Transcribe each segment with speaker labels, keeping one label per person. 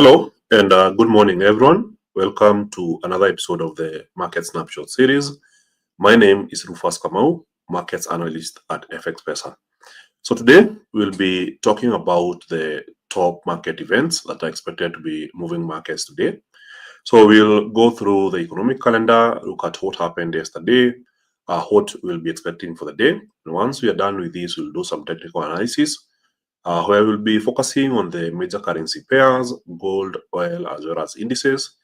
Speaker 1: Hello and good morning, everyone. Welcome to another episode of the Market Snapshot series. My name is Rufus Kamau, Markets Analyst at FXPesa. So today we'll be talking about the top market events that are expected to be moving markets today. So we'll go through the economic calendar, look at what happened yesterday, what we'll be expecting for the day. And once we are done with this, we'll do some technical analysis where we'll be focusing on the major currency pairs, gold, oil, as well as indices.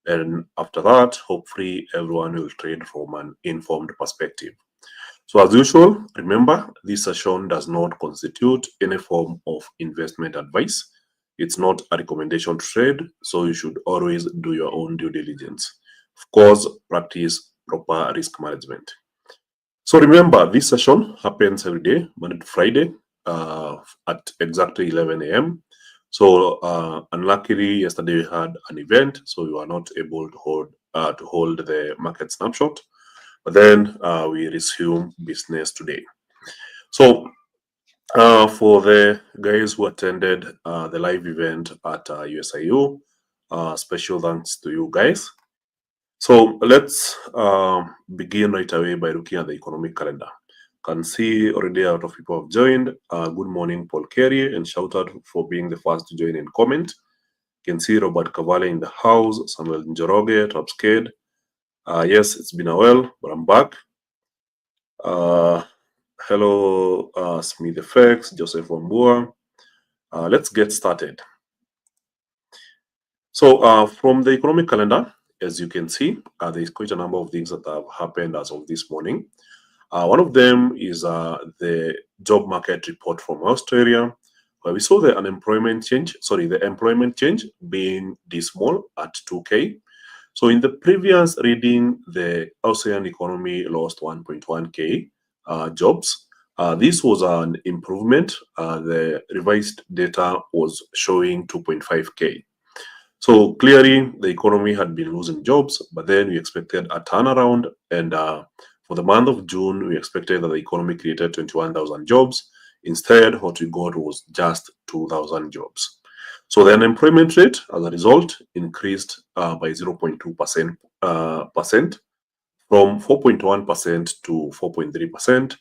Speaker 1: And after that, hopefully everyone will trade from an informed perspective. So as usual, remember, this session does not constitute any form of investment advice. It's not a recommendation to trade, so you should always do your own due diligence. Of course, practice proper risk management. So remember, this session happens every day, Monday to Friday, at exactly 11 a.m. So unluckily, yesterday we had an event, so we were not able to hold the market snapshot. But then we resume business today. So for the guys who attended the live event at USIU, special thanks to you guys. So let's begin right away by looking at the economic calendar. Can see already a lot of people have joined. Good morning, Paul Kerry, and shout out for being the first to join and comment. You can see Robert Cavale in the house, Samuel Njoroge, Trapsked. Yes, it's been a while, but I'm back. Hello, Smith FX, Joseph Wambua. Let's get started. So from the economic calendar, as you can see, there's quite a number of things that have happened as of this morning. One of them is the job market report from Australia, where we saw the employment change being dismal at 2K. So in the previous reading, the Australian economy lost 1.1K jobs. This was an improvement. The revised data was showing 2.5K. So clearly, the economy had been losing jobs, but then we expected a turnaround, and for the month of June, we expected that the economy created 21,000 jobs. Instead, what we got was just 2,000 jobs. So the unemployment rate, as a result, increased by 0.2% from 4.1% to 4.3%.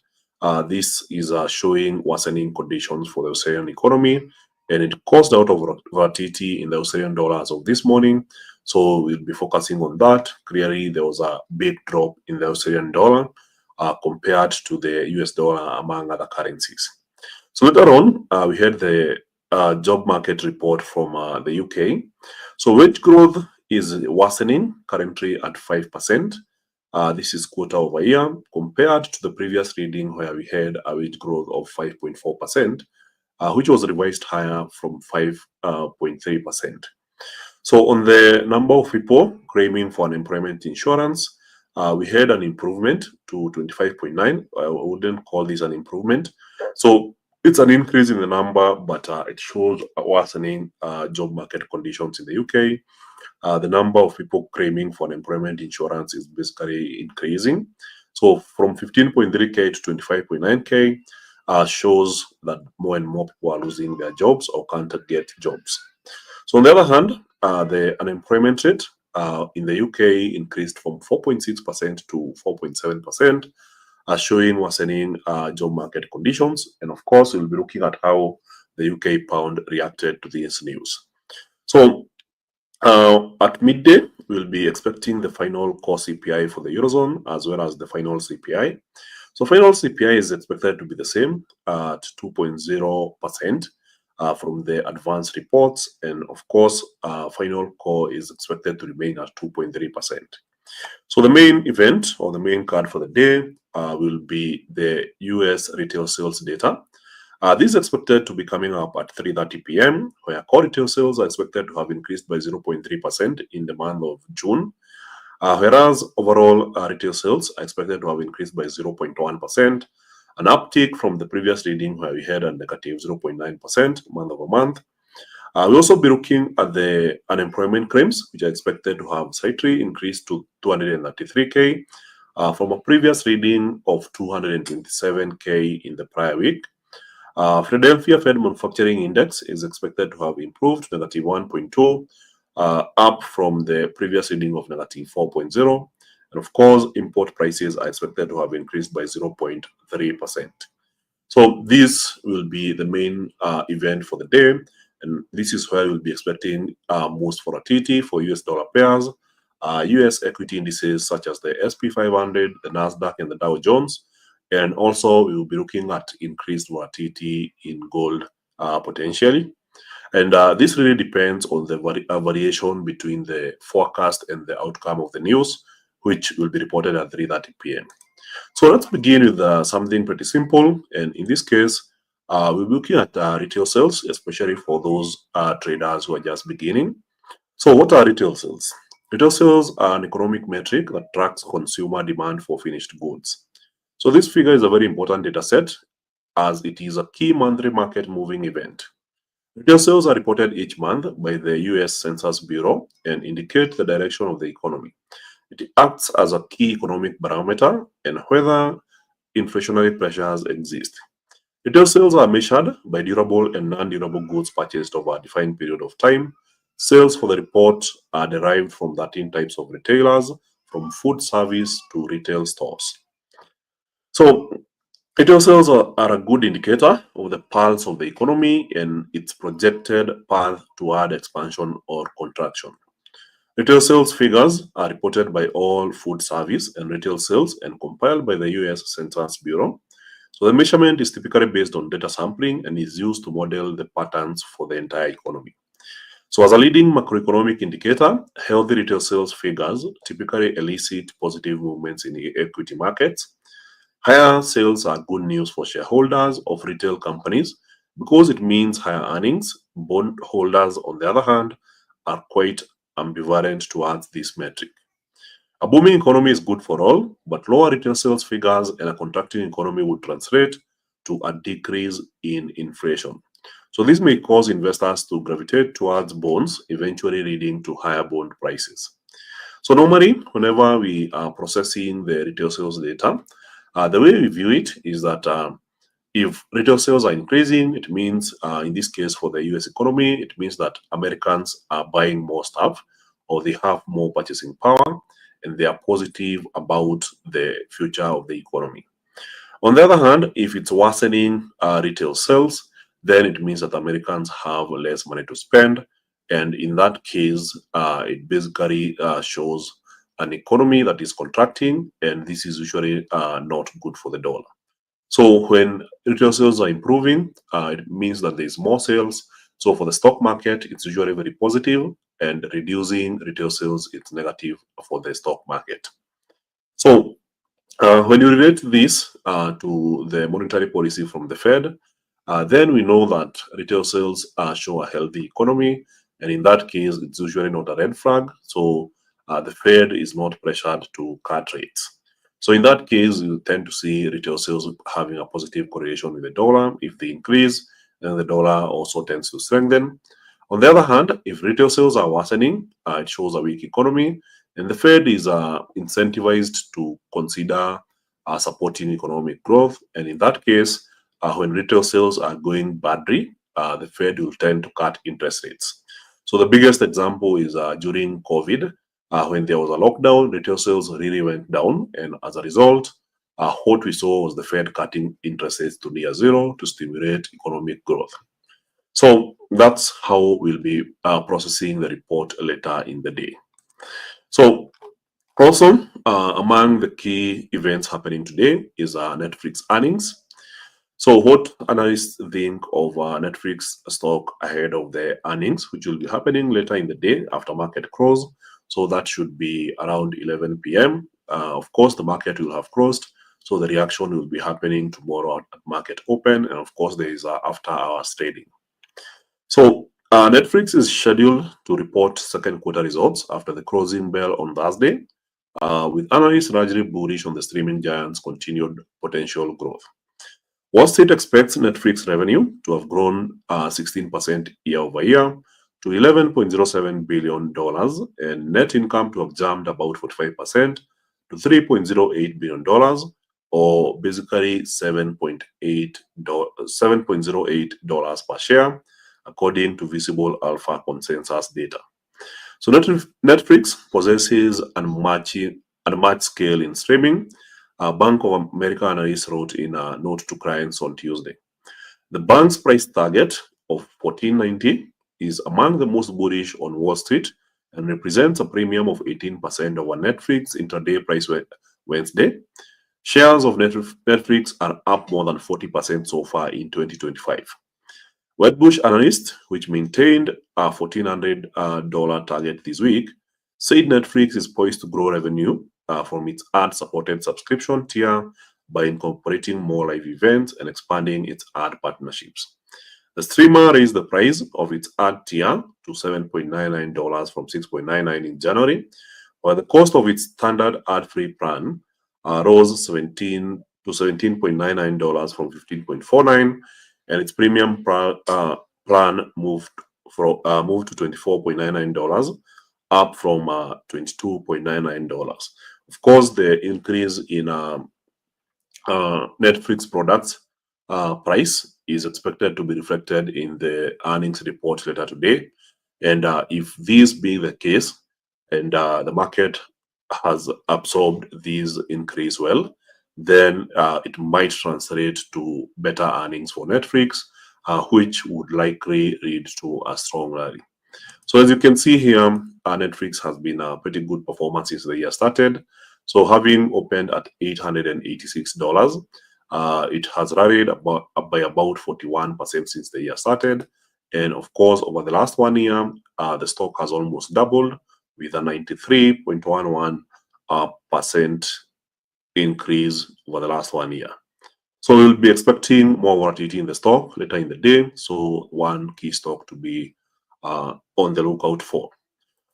Speaker 1: This is showing worsening conditions for the Australian economy, and it caused out of volatility in the Australian dollar as of this morning. So we'll be focusing on that. Clearly, there was a big drop in the Australian dollar compared to the US dollar among other currencies. So later on, we had the job market report from the UK. So wage growth is worsening, currently at 5%. This is quarter over year compared to the previous reading where we had a wage growth of 5.4%, which was revised higher from 5.3%. So on the number of people claiming for unemployment insurance, we had an improvement to 25.9. I wouldn't call this an improvement. So it's an increase in the number, but it shows a worsening job market conditions in the UK. The number of people claiming for unemployment insurance is basically increasing. So from 15.3K to 25.9K shows that more and more people are losing their jobs or can't get jobs. So on the other hand, the unemployment rate in the UK increased from 4.6% to 4.7%, showing worsening job market conditions. And of course, we'll be looking at how the UK pound reacted to this news. So at midday, we'll be expecting the final core CPI for the Eurozone as well as the final CPI. So final CPI is expected to be the same at 2.0%. From the advanced reports, and of course, final core is expected to remain at 2.3%. So the main event or the main card for the day will be the US retail sales data. This is expected to be coming up at 3:30 p.m., where core retail sales are expected to have increased by 0.3% in the month of June, whereas overall retail sales are expected to have increased by 0.1%. An uptick from the previous reading where we had a negative 0.9% month over month. We'll also be looking at the unemployment claims, which are expected to have slightly increased to 233K from a previous reading of 227K in the prior week. Philadelphia Fed Manufacturing Index is expected to have improved to -1.2, up from the previous reading of -4.0. And of course, import prices are expected to have increased by 0.3%. So this will be the main event for the day. And this is where we'll be expecting most volatility for US dollar pairs, US equity indices such as the SP 500, the NASDAQ, and the Dow Jones. And also, we will be looking at increased volatility in gold potentially. And this really depends on the variation between the forecast and the outcome of the news, which will be reported at 3:30 p.m. So let's begin with something pretty simple. And in this case, we'll be looking at retail sales, especially for those traders who are just beginning. So what are retail sales? Retail sales are an economic metric that tracks consumer demand for finished goods. So this figure is a very important data set as it is a key monthly market moving event. Retail sales are reported each month by the US Census Bureau and indicate the direction of the economy. It acts as a key economic barometer and whether inflationary pressures exist. Retail sales are measured by durable and non-durable goods purchased over a defined period of time. Sales for the report are derived from 13 types of retailers, from food service to retail stores. So retail sales are a good indicator of the pulse of the economy and its projected path toward expansion or contraction. Retail sales figures are reported by all food service and retail sales and compiled by the US Census Bureau. So the measurement is typically based on data sampling and is used to model the patterns for the entire economy. So as a leading macroeconomic indicator, healthy retail sales figures typically elicit positive movements in the equity markets. Higher sales are good news for shareholders of retail companies because it means higher earnings. Bondholders, on the other hand, are quite ambivalent towards this metric. A booming economy is good for all, but lower retail sales figures and a contracting economy would translate to a decrease in inflation. So this may cause investors to gravitate towards bonds, eventually leading to higher bond prices. So normally, whenever we are processing the retail sales data, the way we view it is that if retail sales are increasing, it means, in this case for the US economy, it means that Americans are buying more stuff or they have more purchasing power and they are positive about the future of the economy. On the other hand, if it's worsening retail sales, then it means that Americans have less money to spend. And in that case, it basically shows an economy that is contracting, and this is usually not good for the dollar. So when retail sales are improving, it means that there is more sales. So for the stock market, it's usually very positive, and reducing retail sales, it's negative for the stock market. So when you relate this to the monetary policy from the Fed, then we know that retail sales show a healthy economy, and in that case, it's usually not a red flag. So the Fed is not pressured to cut rates. So in that case, you tend to see retail sales having a positive correlation with the dollar. If they increase, then the dollar also tends to strengthen. On the other hand, if retail sales are worsening, it shows a weak economy, and the Fed is incentivized to consider supporting economic growth. And in that case, when retail sales are going badly, the Fed will tend to cut interest rates. So the biggest example is during COVID, when there was a lockdown, retail sales really went down. And as a result, what we saw was the Fed cutting interest rates to near zero to stimulate economic growth. So that's how we'll be processing the report later in the day. So also, among the key events happening today is Netflix earnings. So what analysts think of Netflix stock ahead of the earnings, which will be happening later in the day after market close. So that should be around 11 p.m. Of course, the market will have closed. So the reaction will be happening tomorrow at market open. And of course, there is after hours trading. So Netflix is scheduled to report second quarter results after the closing bell on Thursday, with analysts largely bullish on the streaming giant's continued potential growth. Wall Street expects Netflix revenue to have grown 16% year over year to $11.07 billion and net income to have jumped about 45% to $3.08 billion, or basically $7.08 per share, according to Visible Alpha consensus data. So Netflix possesses unmatched scale in streaming. Bank of America analyst wrote in a note to clients on Tuesday. The bank's price target of $14.90 is among the most bullish on Wall Street and represents a premium of 18% over Netflix intraday price Wednesday. Shares of Netflix are up more than 40% so far in 2025. Wedbush analyst, which maintained a $1,400 target this week, said Netflix is poised to grow revenue from its ad-supported subscription tier by incorporating more live events and expanding its ad partnerships. The streamer raised the price of its ad tier to $7.99 from $6.99 in January, while the cost of its standard ad-free plan rose to $17.99 from $15.49, and its premium plan moved to $24.99, up from $22.99. Of course, the increase in Netflix products price is expected to be reflected in the earnings report later today. And if this being the case, and the market has absorbed this increase well, then it might translate to better earnings for Netflix, which would likely lead to a strong rally. So as you can see here, Netflix has been a pretty good performance since the year started. So having opened at $886, it has rallied by about 41% since the year started. And of course, over the last 1 year, the stock has almost doubled with a 93.11% increase over the last 1 year. So we'll be expecting more volatility in the stock later in the day. So one key stock to be on the lookout for.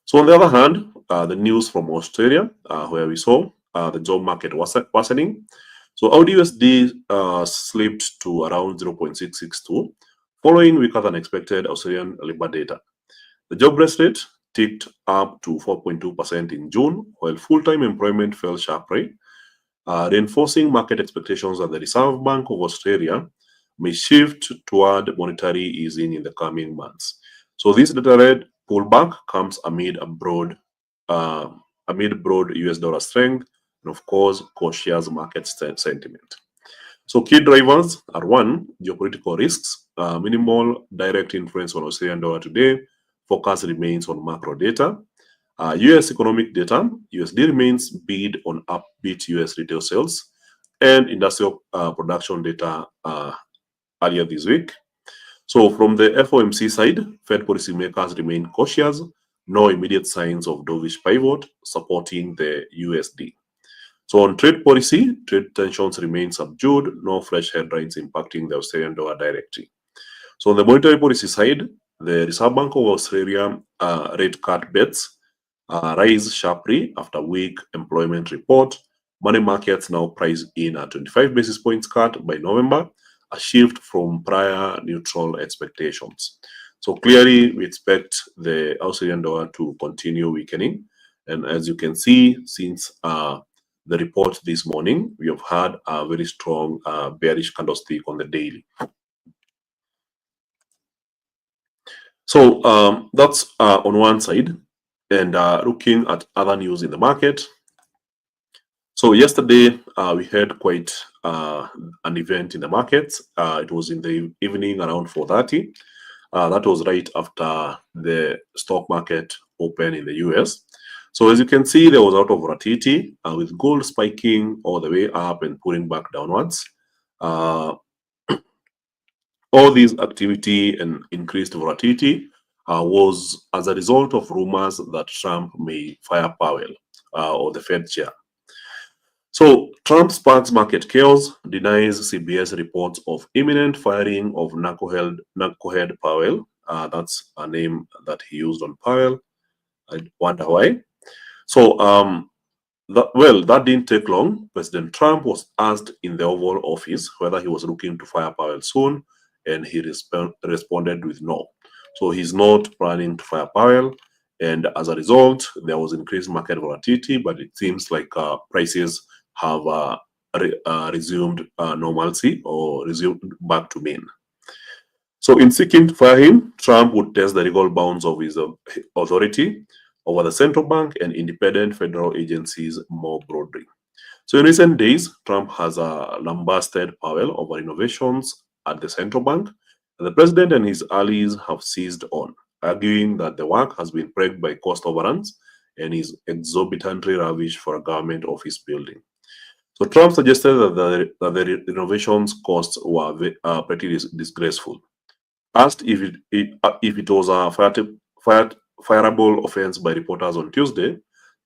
Speaker 1: So on the other hand, the news from Australia, where we saw the job market worsening. So AUD/USD slipped to around 0.662, following weaker than expected Australian labour data. The jobless rate ticked up to 4.2% in June, while full-time employment fell sharply, reinforcing market expectations that the Reserve Bank of Australia may shift toward monetary easing in the coming months. So this data-led pullback comes amid broad US dollar strength and, of course, cautious market sentiment. So key drivers are: one, geopolitical risks, minimal direct influence on Australian dollar today. Focus remains on macro data. US economic data, USD remains bid on upbeat US retail sales and industrial production data earlier this week. So from the FOMC side, Fed policymakers remain cautious. No immediate signs of dovish pivot supporting the USD. So on trade policy, trade tensions remain subdued. No fresh headlines impacting the Australian dollar directly. So on the monetary policy side, the Reserve Bank of Australia rate cut bets rise sharply after weak employment report. Money markets now price in a 25 basis points cut by November, a shift from prior neutral expectations. So clearly, we expect the Australian dollar to continue weakening. And as you can see, since the report this morning, we have had a very strong bearish candlestick on the daily. So that's on one side. And looking at other news in the market. So yesterday, we had quite an event in the markets. It was in the evening around 4:30. That was right after the stock market opened in the US. So as you can see, there was a lot of volatility with gold spiking all the way up and pulling back downwards. All this activity and increased volatility was as a result of rumors that Trump may fire Powell or the Fed chair. So Trump sparks market chaos, denies CBS reports of imminent firing of knucklehead Powell. That's a name that he used on Powell. I wonder why. So that didn't take long. President Trump was asked in the Oval Office whether he was looking to fire Powell soon, and he responded with no. So he's not planning to fire Powell, and as a result, there was increased market volatility, but it seems like prices have resumed normalcy or resumed back to mean. So, in seeking to fire him, Trump would test the legal bounds of his authority over the central bank and independent federal agencies more broadly. So, in recent days, Trump has lambasted Powell over innovations at the central bank, and the president and his allies have seized on, arguing that the work has been plagued by cost overruns and is exorbitantly lavish for a government office building. So, Trump suggested that the innovations costs were pretty disgraceful. Asked if it was a fireable offense by reporters on Tuesday,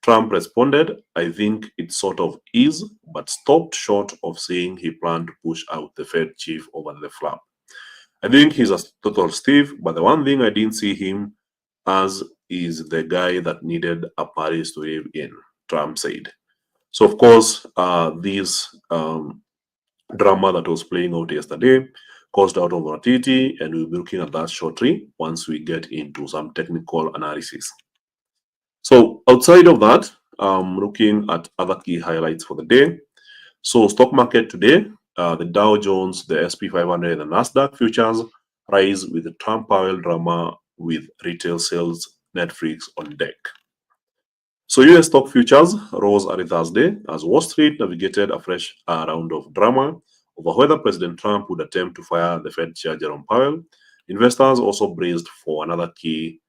Speaker 1: Trump responded, "I think it sort of is," but stopped short of saying he planned to push out the Fed chief over the flap. "I think he's a total Steve, but the one thing I didn't see him as is the guy that needed a Paris to live in," Trump said. So, of course, this drama that was playing out yesterday caused out of volatility, and we'll be looking at that shortly once we get into some technical analysis. So, outside of that, looking at other key highlights for the day. So, stock market today, the Dow Jones, the SP 500, and the Nasdaq futures rise with the Trump Powell drama with retail sales Netflix on deck. So, US stock futures rose early Thursday as Wall Street navigated a fresh round of drama over whether President Trump would attempt to fire the Fed Chair Jerome Powell. Investors also braced for another key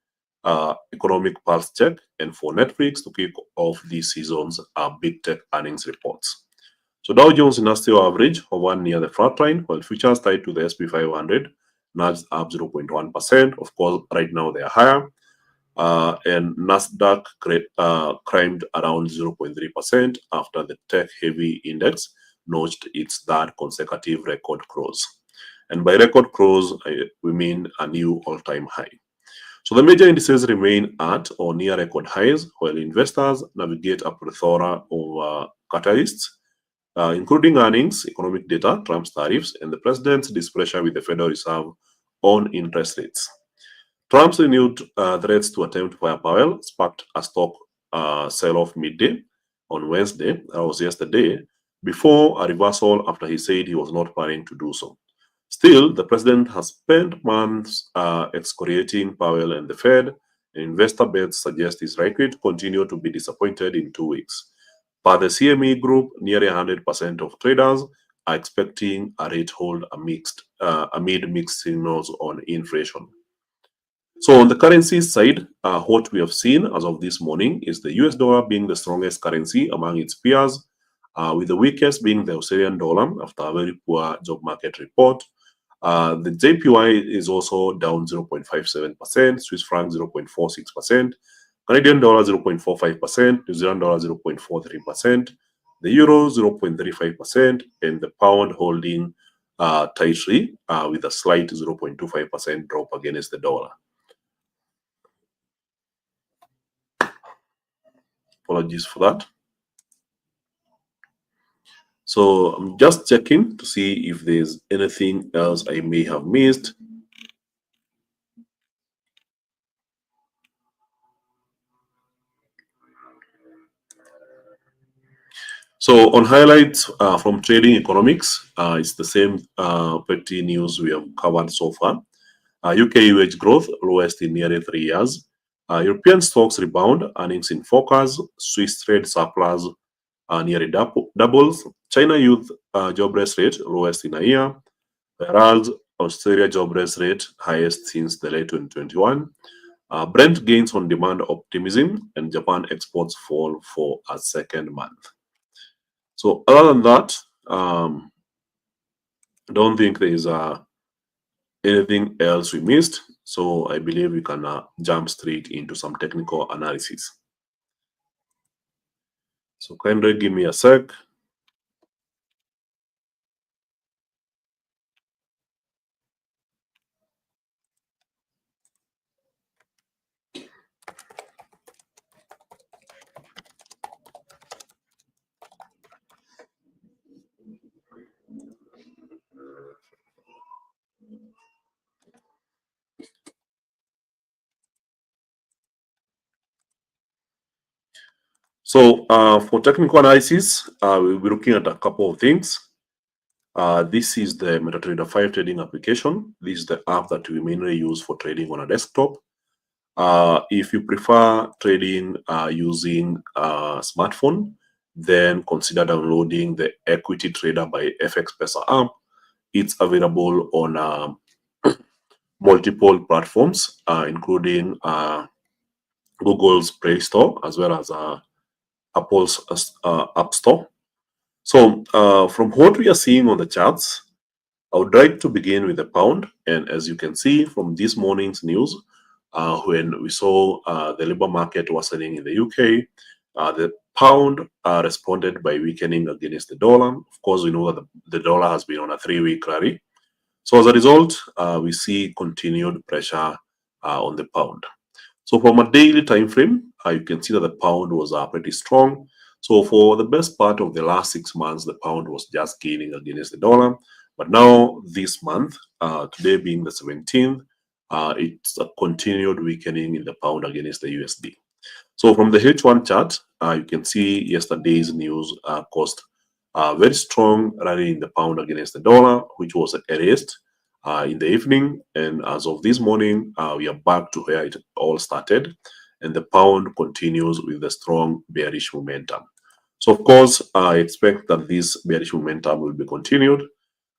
Speaker 1: economic pulse check and for Netflix to kick off this season's big tech earnings reports. So Dow Jones Industrial Average hovered near the flat line, while futures tied to the SP 500 nudged up 0.1%. Of course, right now they are higher. And Nasdaq climbed around 0.3% after the tech-heavy index notched its third consecutive record close. And by record close, we mean a new all-time high. So the major indices remain at or near record highs, while investors navigate a plethora of catalysts, including earnings, economic data, Trump's tariffs, and the president's displeasure with the Federal Reserve on interest rates. Trump's renewed threats to attempt to fire Powell sparked a stock sell-off midday on Wednesday, that was yesterday, before a reversal after he said he was not planning to do so. Still, the president has spent months excoriating Powell and the Fed, and investor bets suggest he's likely to continue to be disappointed in 2 weeks. Per the CME Group, nearly 100% of traders are expecting a rate hold amid mixed signals on inflation. So on the currency side, what we have seen as of this morning is the US dollar being the strongest currency among its peers, with the weakest being the Australian dollar after a very poor job market report. The JPY is also down 0.57%, Swiss franc 0.46%, Canadian dollar 0.45%, New Zealand dollar 0.43%, the euro 0.35%, and the pound holding tightly with a slight 0.25% drop against the dollar. Apologies for that. So I'm just checking to see if there's anything else I may have missed. So on highlights from trading economics, it's the same petty news we have covered so far. UK wage growth lowest in nearly 3 years. European stocks rebound, earnings in focus. Swiss trade surplus nearly doubles. China youth jobless rate lowest in a year, whereas Australia jobless rate highest since the late 2021. Brent gains on demand optimism, and Japan exports fall for a second month. So other than that, I don't think there is anything else we missed. So I believe we can jump straight into some technical analysis. So kindly give me a sec. So for technical analysis, we'll be looking at a couple of things. This is the MetaTrader 5 trading application. This is the app that we mainly use for trading on a desktop. If you prefer trading using a smartphone, then consider downloading the Equity Trader by FXPesa app. It's available on multiple platforms, including Google's Play Store as well as Apple's App Store. So from what we are seeing on the charts, I would like to begin with the pound. And as you can see from this morning's news, when we saw the labor market worsening in the UK, the pound responded by weakening against the dollar. Of course, we know that the dollar has been on a 3-week rally. So as a result, we see continued pressure on the pound. So from a daily time frame, you can see that the pound was pretty strong. So for the best part of the last 6 months, the pound was just gaining against the dollar. But now this month, today being the 17th, it's a continued weakening in the pound against the USD. So from the H1 chart, you can see yesterday's news caused a very strong rally in the pound against the dollar, which was erased in the evening. And as of this morning, we are back to where it all started. And the pound continues with the strong bearish momentum. So, of course, I expect that this bearish momentum will be continued.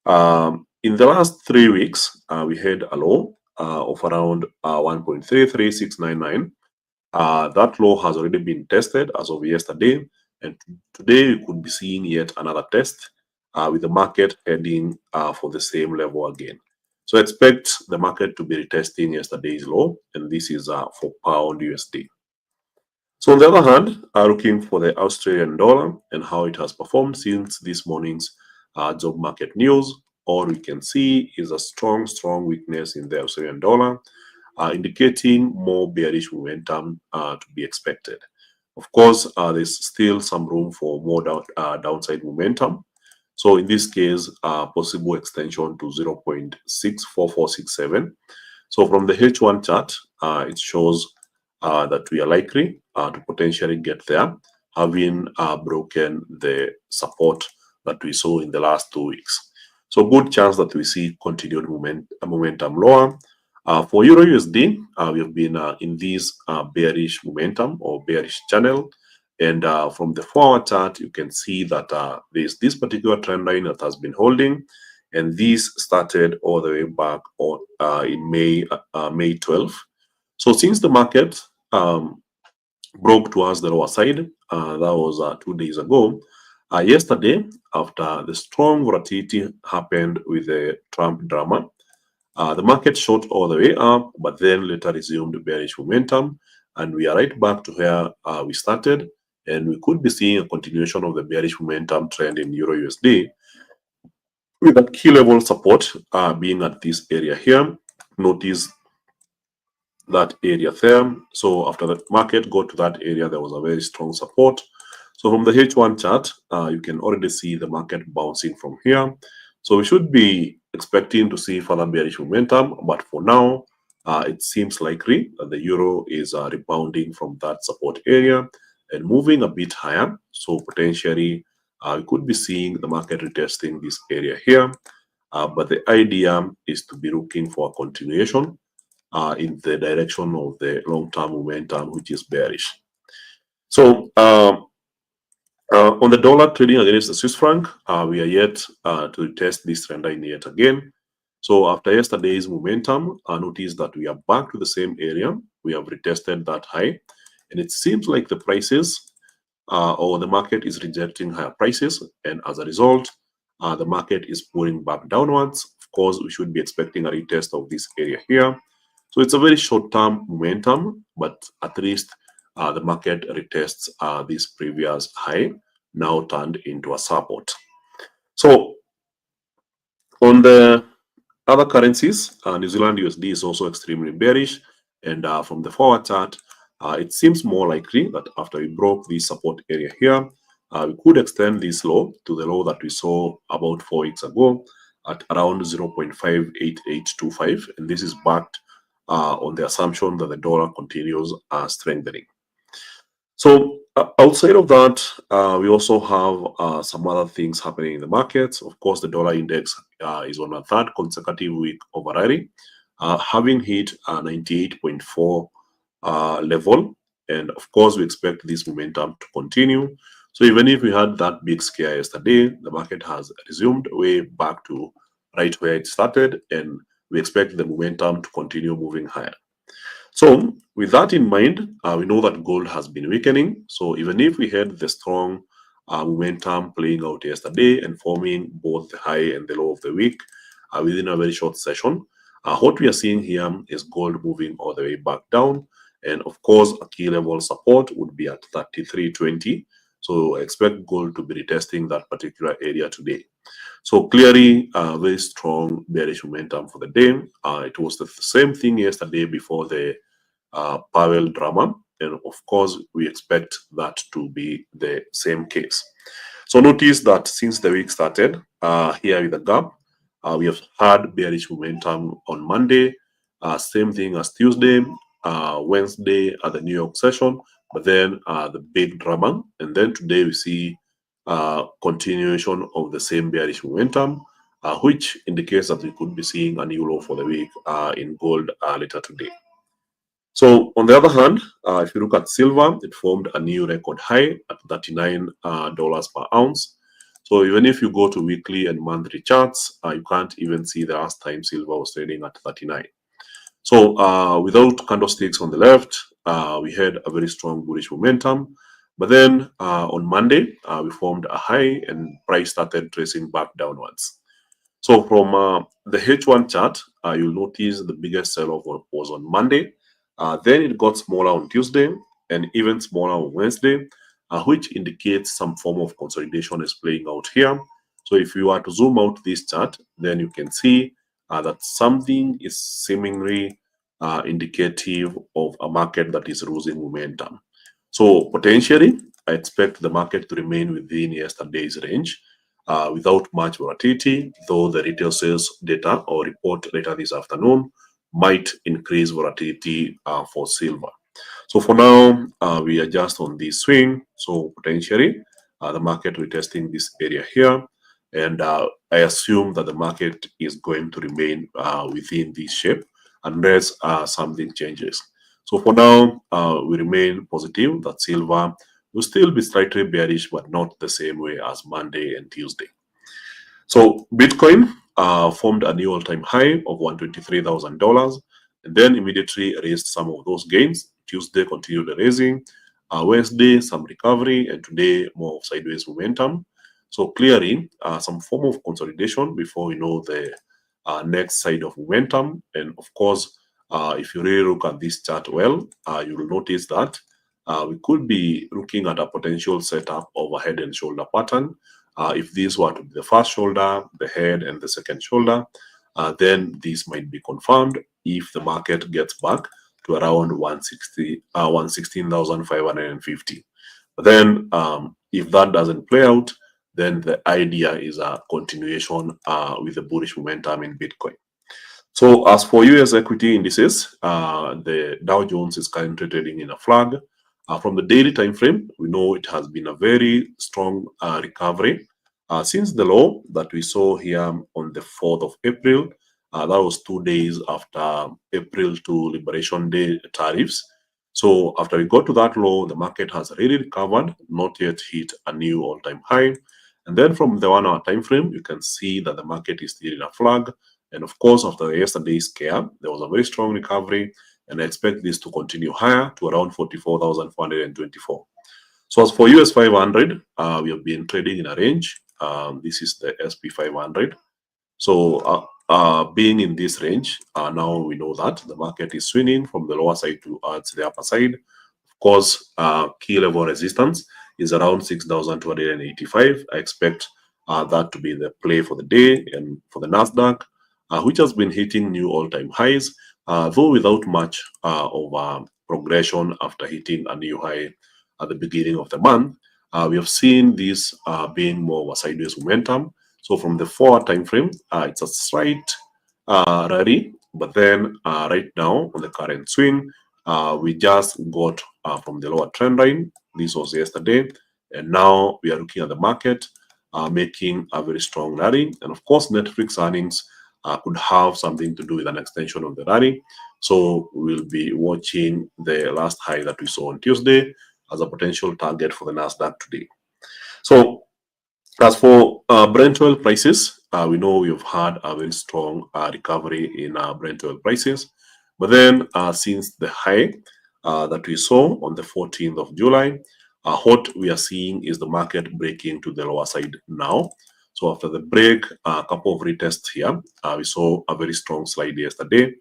Speaker 1: In the last 3 weeks, we had a low of around 1.33699. That low has already been tested as of yesterday, and today you could be seeing yet another test with the market heading for the same level again. So expect the market to be retesting yesterday's low, and this is for pound USD. So on the other hand, looking for the Australian dollar and how it has performed since this morning's job market news, all we can see is a strong weakness in the Australian dollar, indicating more bearish momentum to be expected. Of course, there's still some room for more downside momentum. So in this case, possible extension to 0.64467. So from the H1 chart, it shows that we are likely to potentially get there, having broken the support that we saw in the last 2 weeks. So good chance that we see continued momentum lower. For Euro USD, we have been in this bearish momentum or bearish channel. And from the forward chart, you can see that there's this particular trend line that has been holding. And this started all the way back in May 12th. So since the market broke towards the lower side, that was 2 days ago, yesterday, after the strong volatility happened with the Trump drama, the market shot all the way up, but then later resumed bearish momentum, and we are right back to where we started, and we could be seeing a continuation of the bearish momentum trend in Euro USD, with a key level support being at this area here. Notice that area there. So after the market got to that area, there was a very strong support. So from the H1 chart, you can already see the market bouncing from here. So we should be expecting to see further bearish momentum, but for now, it seems likely that the euro is rebounding from that support area and moving a bit higher. So potentially, we could be seeing the market retesting this area here. But the idea is to be looking for a continuation in the direction of the long-term momentum, which is bearish. So on the dollar trading against the Swiss franc, we are yet to test this trend line yet again. So after yesterday's momentum, notice that we are back to the same area. We have retested that high, and it seems like the prices or the market is rejecting higher prices, and as a result, the market is pulling back downwards. Of course, we should be expecting a retest of this area here. So it's a very short-term momentum, but at least the market retests this previous high, now turned into a support. So on the other currencies, New Zealand USD is also extremely bearish, and from the forward chart, it seems more likely that after we broke the support area here, we could extend this low to the low that we saw about 4 weeks ago at around 0.58825, and this is backed on the assumption that the dollar continues strengthening. So Outside of that, we also have some other things happening in the markets. Of course, the dollar index is on a third consecutive week of a rally, having hit 98.4 level. And of course, we expect this momentum to continue. So even if we had that big scare yesterday, the market has resumed way back to right where it started, and we expect the momentum to continue moving higher. So with that in mind, we know that gold has been weakening. So even if we had the strong momentum playing out yesterday and forming both the high and the low of the week within a very short session, what we are seeing here is gold moving all the way back down. And of course, a key level support would be at 33.20. So expect gold to be retesting that particular area today. So clearly, very strong bearish momentum for the day. It was the same thing yesterday before the Powell drama, and of course, we expect that to be the same case. So notice that since the week started, here with the gap, we have had bearish momentum on Monday, same thing as Tuesday, Wednesday at the New York session, but then the big drama, and then today we see continuation of the same bearish momentum, which indicates that we could be seeing a new low for the week in gold later today. So on the other hand, if you look at silver, it formed a new record high at $39 per ounce. So even if you go to weekly and monthly charts, you can't even see the last time silver was trading at 39. So without candlesticks on the left, we had a very strong bullish momentum. But then on Monday, we formed a high and price started tracing back downwards. So from the H1 chart, you'll notice the biggest sell-off was on Monday. Then it got smaller on Tuesday and even smaller on Wednesday, which indicates some form of consolidation is playing out here. So if you are to zoom out this chart, then you can see that something is seemingly indicative of a market that is losing momentum. So potentially, I expect the market to remain within yesterday's range without much volatility, though the retail sales data or report later this afternoon might increase volatility for silver. So for now, we are just on this swing. So potentially, the market retesting this area here. And I assume that the market is going to remain within this shape unless something changes. So for now, we remain positive that silver will still be slightly bearish, but not the same way as Monday and Tuesday. So Bitcoin formed a new all-time high of $123,000 and then immediately raised some of those gains. Tuesday continued raising, Wednesday some recovery, and today more of sideways momentum. So clearly some form of consolidation before we know the next side of momentum. And of course, if you really look at this chart well, you will notice that we could be looking at a potential setup of a head and shoulder pattern. If these were to be the first shoulder, the head, and the second shoulder, then this might be confirmed if the market gets back to around 116,550. But then if that doesn't play out, then the idea is a continuation with the bullish momentum in Bitcoin. So as for US equity indices, the Dow Jones is currently trading in a flag. From the daily time frame, we know it has been a very strong recovery since the low that we saw here on the 4th of April. That was 2 days after April to Liberation Day tariffs. So after we got to that low, the market has really recovered, not yet hit a new all-time high. And then from the 1 hour time frame, you can see that the market is still in a flag. And of course, after yesterday's scare, there was a very strong recovery, and I expect this to continue higher to around 44,424. So as for US 500, we have been trading in a range. This is the SP 500. So being in this range, now we know that the market is swinging from the lower side towards the upper side. Of course, key level resistance is around 6,285. I expect that to be the play for the day. And for the Nasdaq, which has been hitting new all-time highs, though without much of progression after hitting a new high at the beginning of the month, we have seen this being more of a sideways momentum. So from the 4 hour time frame, it's a slight rally, but then right now on the current swing, We just got from the lower trend line. This was yesterday, and now we are looking at the market making a very strong rally. And of course, Netflix earnings could have something to do with an extension of the rally. So we'll be watching the last high that we saw on Tuesday as a potential target for the Nasdaq today. So as for Brent oil prices, we know we've had a very strong recovery in Brent oil prices. But then since the high that we saw on the 14th of July, what we are seeing is the market breaking to the lower side now. So after the break, a couple of retests here, we saw a very strong slide yesterday.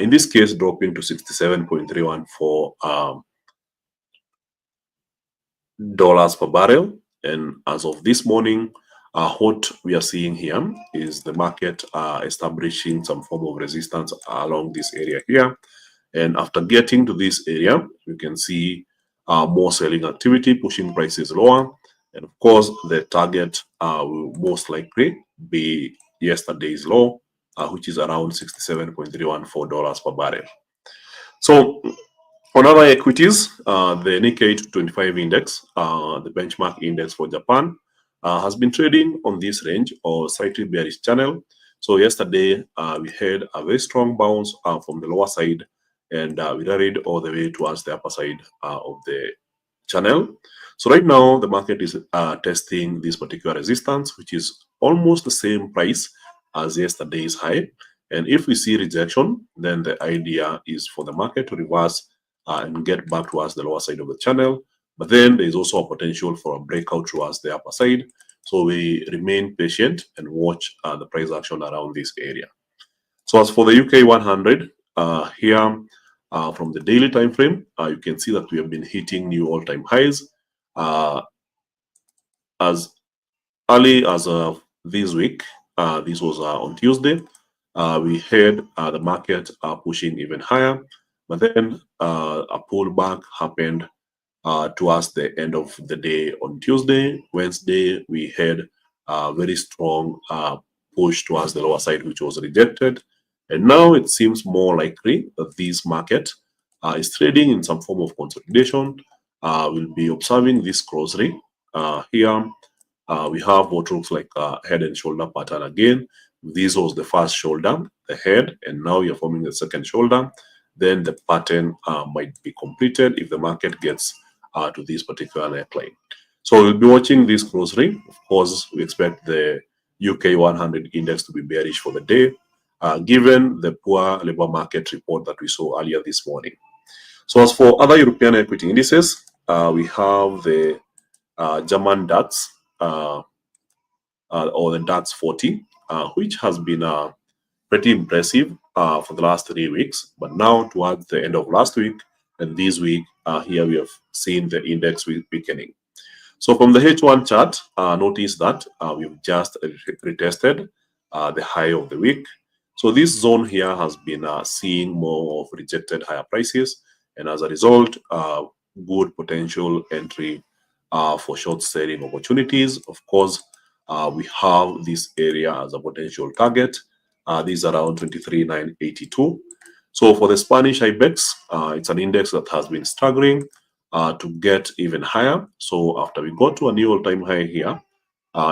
Speaker 1: In this case, dropping to 67.314 dollars per barrel. And as of this morning, what we are seeing here is the market establishing some form of resistance along this area here. And after getting to this area, you can see more selling activity pushing prices lower. And of course, the target will most likely be yesterday's low, which is around $67.314 per barrel. So on other equities, the Nikkei 225 index, the benchmark index for Japan, has been trading on this range or slightly bearish channel. So yesterday, we had a very strong bounce from the lower side, and we rallied all the way towards the upper side of the channel. So right now, the market is testing this particular resistance, which is almost the same price as yesterday's high. And if we see rejection, then the idea is for the market to reverse and get back towards the lower side of the channel. But then there is also a potential for a breakout towards the upper side. So we remain patient and watch the price action around this area. So as for the UK 100, here from the daily time frame, you can see that we have been hitting new all-time highs. As early as this week, this was on Tuesday, we had the market pushing even higher. But then a pullback happened towards the end of the day on Tuesday. Wednesday, we had a very strong push towards the lower side, which was rejected. And now it seems more likely that this market is trading in some form of consolidation. We'll be observing this closely. Here, we have what looks like a head and shoulder pattern again. This was the first shoulder, the head, and now you're forming the second shoulder. Then the pattern might be completed if the market gets to this particular neckline. So we'll be watching this closely. Of course, we expect the UK 100 index to be bearish for the day, given the poor labor market report that we saw earlier this morning. So as for other European equity indices, we have the German DAX or the DAX 40, which has been pretty impressive for the last 3 weeks. But now towards the end of last week and this week, here we have seen the index weakening. So from the H1 chart, notice that we've just retested the high of the week. So this zone here has been seeing more of rejected higher prices. And as a result, good potential entry for short selling opportunities. Of course, we have this area as a potential target. This is around 23,982. So for the Spanish IBEX, it's an index that has been struggling to get even higher. So after we got to a new all-time high here,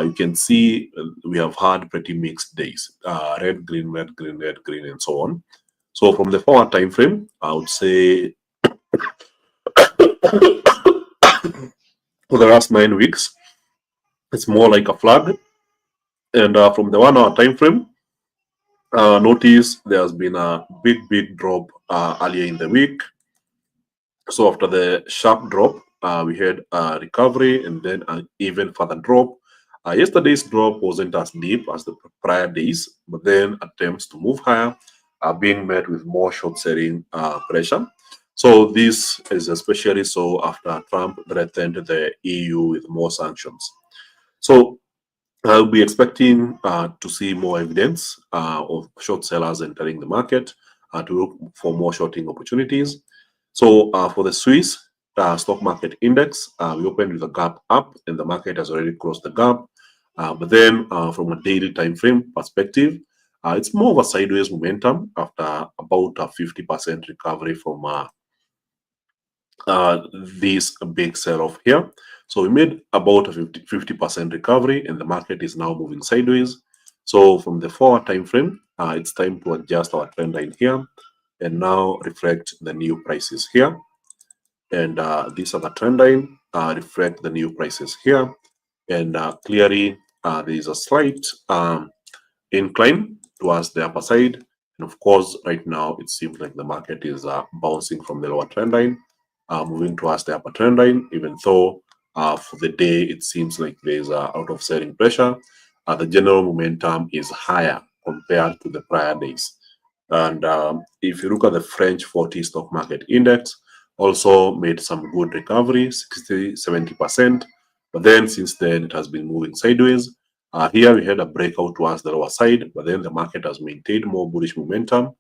Speaker 1: you can see we have had pretty mixed days, red, green, red, green, red, green, and so on. So from the forward time frame, I would say for the last 9 weeks, it's more like a flag. And from the 1 hour time frame, notice there has been a big drop earlier in the week. So after the sharp drop, we had a recovery and then an even further drop. Yesterday's drop wasn't as deep as the prior days, but then attempts to move higher are being met with more short selling pressure. So this is especially so after Trump threatened the EU with more sanctions. So I'll be expecting to see more evidence of short sellers entering the market to look for more shorting opportunities. So for the Swiss stock market index, we opened with a gap up and the market has already closed the gap. But then from a daily time frame perspective, it's more of a sideways momentum after about a 50% recovery from this big sell-off here. So we made about a 50% recovery, and the market is now moving sideways. So from the 4-hour time frame, it's time to adjust our trend line here and now reflect the new prices here. And these are the trend line, reflect the new prices here. And clearly, there is a slight incline towards the upper side. And of course, right now, it seems like the market is bouncing from the lower trend line, moving towards the upper trend line, even though for the day, it seems like there's out of selling pressure. The general momentum is higher compared to the prior days. And if you look at the French 40 stock market index, also made some good recovery, 60, 70%. But then since then, it has been moving sideways. Here we had a breakout towards the lower side, but then the market has maintained more bullish momentum.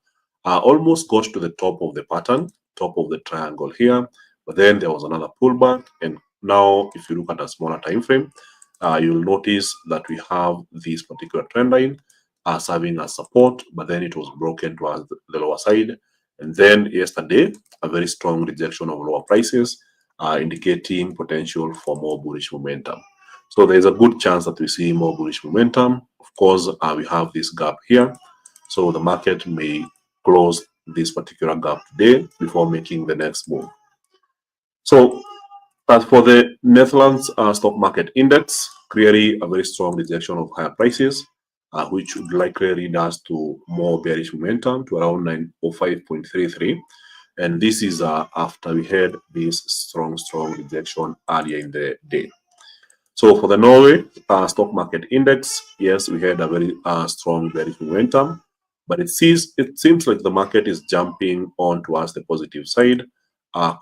Speaker 1: Almost got to the top of the pattern, top of the triangle here, but then there was another pullback. And now, if you look at a smaller time frame, you'll notice that we have this particular trend line serving as support, but then it was broken towards the lower side. And then yesterday, a very strong rejection of lower prices, indicating potential for more bullish momentum. So there's a good chance that we see more bullish momentum. Of course, we have this gap here. So the market may close this particular gap today before making the next move. So as for the Netherlands stock market index, clearly a very strong rejection of higher prices, which would likely lead us to more bearish momentum to around 905.33. And this is after we had this strong rejection earlier in the day. So for the Norway stock market index, yes, we had a very strong bearish momentum, but it seems like the market is jumping on towards the positive side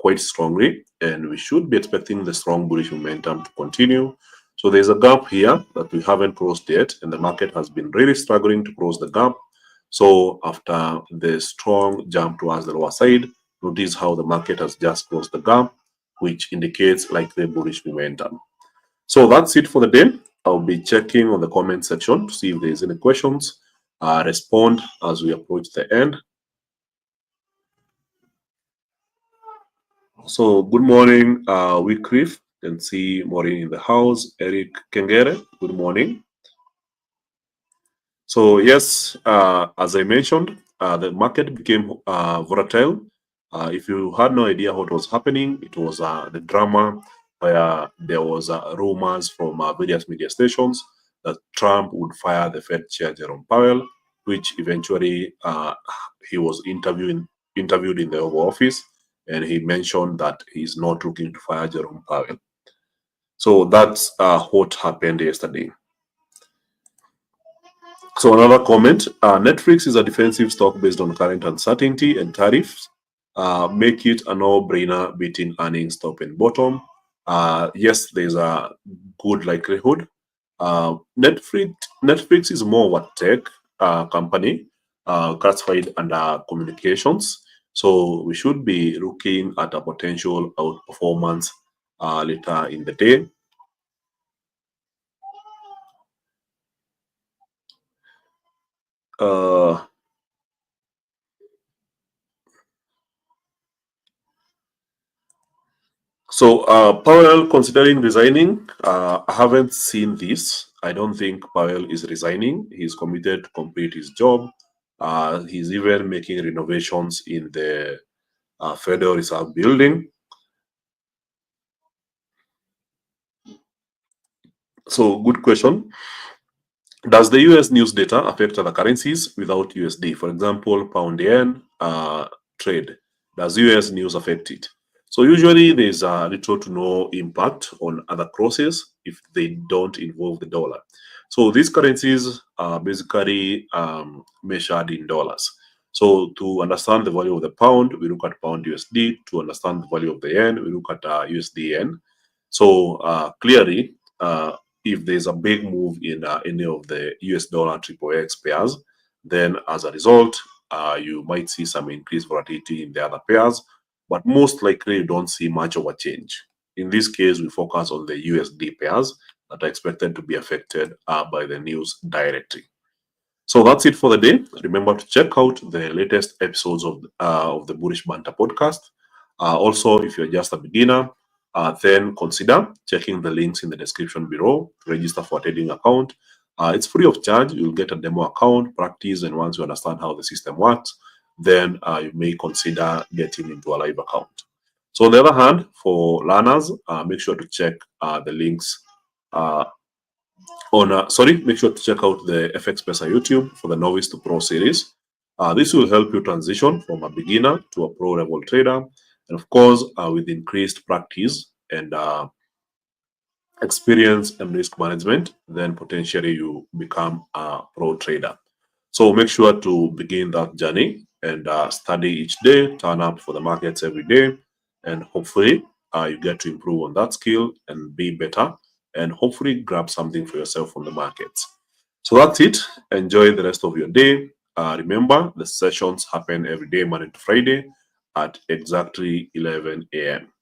Speaker 1: quite strongly, and we should be expecting the strong bullish momentum to continue. So there's a gap here that we haven't closed yet, and the market has been really struggling to close the gap. So after the strong jump towards the lower side, notice how the market has just closed the gap, which indicates likely bullish momentum. So that's it for the day. I'll be checking on the comment section to see if there's any questions. Respond as we approach the end. So good morning, Wycliffe. Can see Maureen in the house. Eric Kengere, good morning. So yes, as I mentioned, the market became volatile. If you had no idea what was happening, it was the drama where there was rumors from various media stations that Trump would fire the Fed chair Jerome Powell, which eventually he was interviewed in the Oval Office, and he mentioned that he's not looking to fire Jerome Powell. So that's what happened yesterday. So another comment, Netflix is a defensive stock based on current uncertainty and tariffs. Make it a no-brainer beating earnings top and bottom. Yes, there's a good likelihood. Netflix is more of a tech company classified under communications. So we should be looking at a potential outperformance later in the day. So Powell considering resigning, I haven't seen this. I don't think Powell is resigning. He's committed to complete his job. He's even making renovations in the Federal Reserve building. So good question. Does the US news data affect other currencies without USD? For example, pound yen trade. Does US news affect it? So usually there's little to no impact on other crosses if they don't involve the dollar. So these currencies are basically measured in dollars. So to understand the value of the pound, we look at pound USD. To understand the value of the yen, we look at USD yen. So clearly, if there's a big move in any of the US dollar XXX pairs, then as a result, you might see some increased volatility in the other pairs, but most likely you don't see much of a change. In this case, we focus on the USD pairs that are expected to be affected by the news directly. So that's it for the day. Remember to check out the latest episodes of the Bullish Banter podcast. Also, if you're just a beginner, then consider checking the links in the description below to register for a trading account. It's free of charge. You'll get a demo account, practice, and once you understand how the system works, then you may consider getting into a live account. So on the other hand, for learners, make sure to check the links make sure to check out the FX Pesa YouTube for the Novice to Pro series. This will help you transition from a beginner to a pro level trader, and of course, with increased practice and experience and risk management, then potentially you become a pro trader. So make sure to begin that journey and study each day, turn up for the markets every day, and hopefully you get to improve on that skill and be better, and hopefully grab something for yourself from the markets. So that's it. Enjoy the rest of your day. Remember, the sessions happen every day, Monday to Friday at exactly 11 a.m.